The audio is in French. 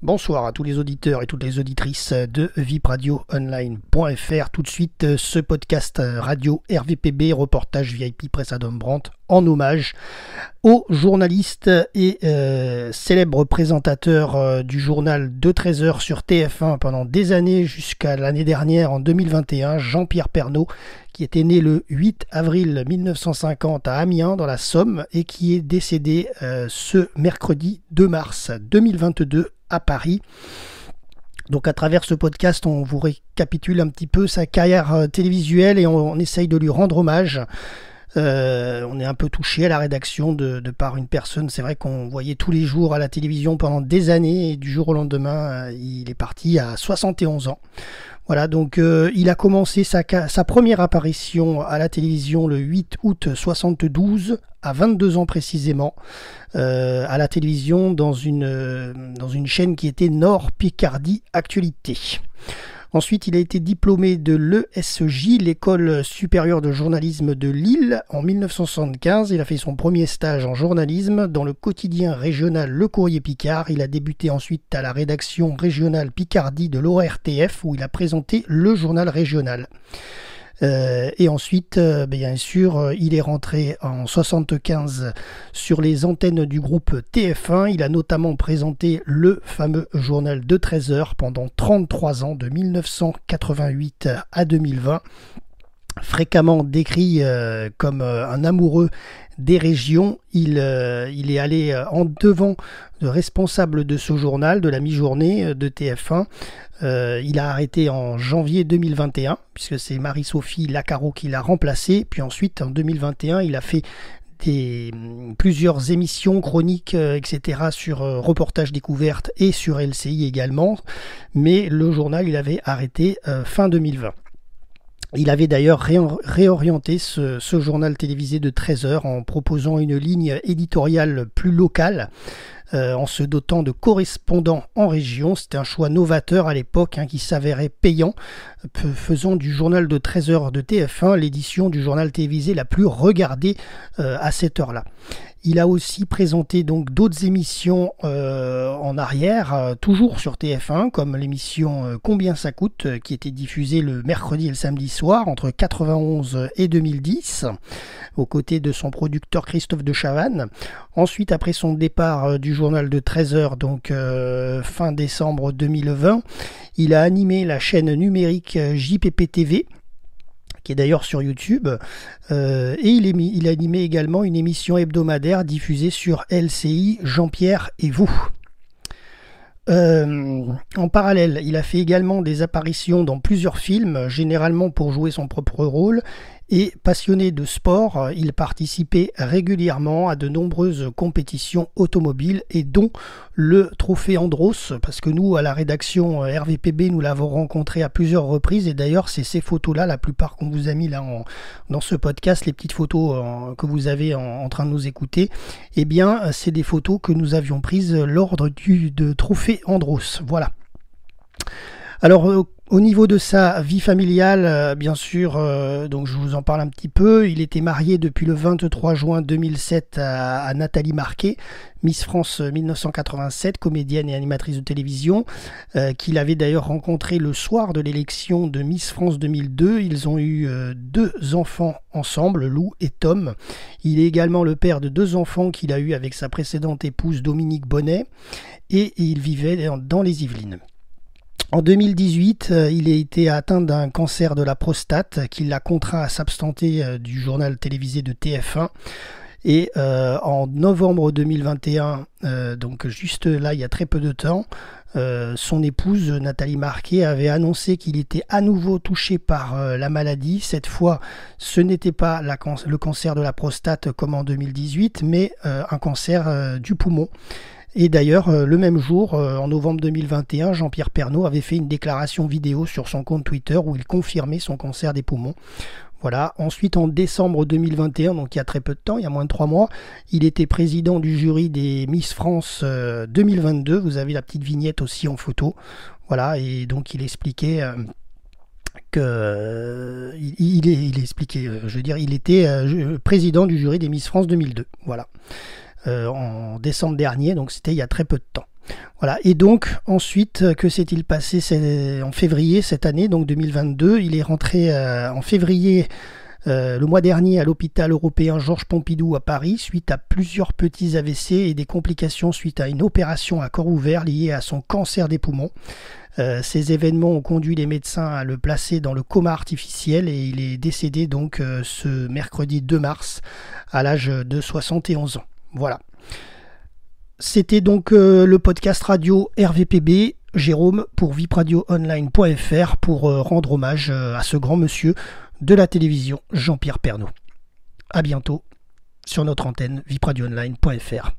Bonsoir à tous les auditeurs et toutes les auditrices de vipradioonline.fr. Tout de suite, ce podcast radio RVPB, reportage VIP Presse Adam Brandt, en hommage au journaliste et célèbre présentateur du journal de 13h sur TF1 pendant des années jusqu'à l'année dernière, en 2021, Jean-Pierre Pernaut, qui était né le 8 avril 1950 à Amiens, dans la Somme, et qui est décédé ce mercredi 2 mars 2022 à Paris. Donc à travers ce podcast, on vous récapitule un petit peu sa carrière télévisuelle et on essaye de lui rendre hommage. On est un peu touché à la rédaction de par une personne, c'est vrai qu'on voyait tous les jours à la télévision pendant des années et du jour au lendemain, il est parti à 71 ans. Voilà, donc il a commencé sa première apparition à la télévision le 8 août 72, à 22 ans précisément, à la télévision dans une chaîne qui était Nord Picardie Actualité. Ensuite, il a été diplômé de l'ESJ, l'École supérieure de journalisme de Lille, en 1975. Il a fait son premier stage en journalisme dans le quotidien régional Le Courrier Picard. Il a débuté ensuite à la rédaction régionale Picardie de l'ORTF, où il a présenté le journal régional. Et ensuite, bien sûr, il est rentré en 75 sur les antennes du groupe TF1. Il a notamment présenté le fameux journal de 13h pendant 33 ans, de 1988 à 2020. Fréquemment décrit comme un amoureux des régions, il est allé en devant de responsable de ce journal, de la mi-journée de TF1. Il a arrêté en janvier 2021, puisque c'est Marie-Sophie Lacaro qui l'a remplacé. Puis ensuite, en 2021, il a fait plusieurs émissions, chroniques, etc. sur Reportage Découverte et sur LCI également. Mais le journal, il avait arrêté fin 2020. Il avait d'ailleurs réorienté ce journal télévisé de 13h en proposant une ligne éditoriale plus locale, en se dotant de correspondants en région. C'était un choix novateur à l'époque, qui s'avérait payant, faisant du journal de 13h de TF1 l'édition du journal télévisé la plus regardée à cette heure-là. Il a aussi présenté donc d'autres émissions en arrière, toujours sur TF1, comme l'émission Combien ça coûte, qui était diffusée le mercredi et le samedi soir entre 91 et 2010, aux côtés de son producteur Christophe de Chavannes. Ensuite, après son départ du journal de 13h, donc fin décembre 2020, il a animé la chaîne numérique JPP TV, qui est d'ailleurs sur YouTube, et il a animé également une émission hebdomadaire diffusée sur LCI, Jean-Pierre et vous. En parallèle, il a fait également des apparitions dans plusieurs films, généralement pour jouer son propre rôle, et passionné de sport, il participait régulièrement à de nombreuses compétitions automobiles et dont le trophée Andros, parce que nous, à la rédaction RVPB, nous l'avons rencontré à plusieurs reprises, et d'ailleurs c'est ces photos-là, la plupart qu'on vous a mis là dans ce podcast, les petites photos que vous avez en train de nous écouter, eh bien c'est des photos que nous avions prises lors de trophée Andros. Voilà. Alors au niveau de sa vie familiale, bien sûr, donc je vous en parle un petit peu. Il était marié depuis le 23 juin 2007 à Nathalie Marquet, Miss France 1987, comédienne et animatrice de télévision, qu'il avait d'ailleurs rencontré le soir de l'élection de Miss France 2002. Ils ont eu 2 enfants ensemble, Lou et Tom. Il est également le père de 2 enfants qu'il a eu avec sa précédente épouse Dominique Bonnet, et il vivait dans les Yvelines. En 2018, il a été atteint d'un cancer de la prostate qui l'a contraint à s'absenter du journal télévisé de TF1. Et en novembre 2021, donc juste là, il y a très peu de temps, son épouse Nathalie Marquet avait annoncé qu'il était à nouveau touché par la maladie. Cette fois, ce n'était pas le cancer de la prostate comme en 2018, mais un cancer du poumon. Et d'ailleurs, le même jour, en novembre 2021, Jean-Pierre Pernaut avait fait une déclaration vidéo sur son compte Twitter où il confirmait son cancer des poumons. Voilà. Ensuite, en décembre 2021, donc il y a très peu de temps, il y a moins de 3 mois, il était président du jury des Miss France 2022. Vous avez la petite vignette aussi en photo. Voilà, et donc il expliquait il expliquait, je veux dire, il était président du jury des Miss France 2002. Voilà. En décembre dernier, donc c'était il y a très peu de temps. Voilà. Et donc ensuite, que s'est-il passé en février cette année, donc 2022? Il est rentré en février le mois dernier à l'hôpital européen Georges Pompidou à Paris suite à plusieurs petits AVC et des complications suite à une opération à corps ouvert liée à son cancer des poumons. Ces événements ont conduit les médecins à le placer dans le coma artificiel et il est décédé donc ce mercredi 2 mars à l'âge de 71 ans. Voilà. C'était donc le podcast radio RVPB, Jérôme pour vipradioonline.fr pour rendre hommage à ce grand monsieur de la télévision, Jean-Pierre Pernaut. À bientôt sur notre antenne vipradioonline.fr.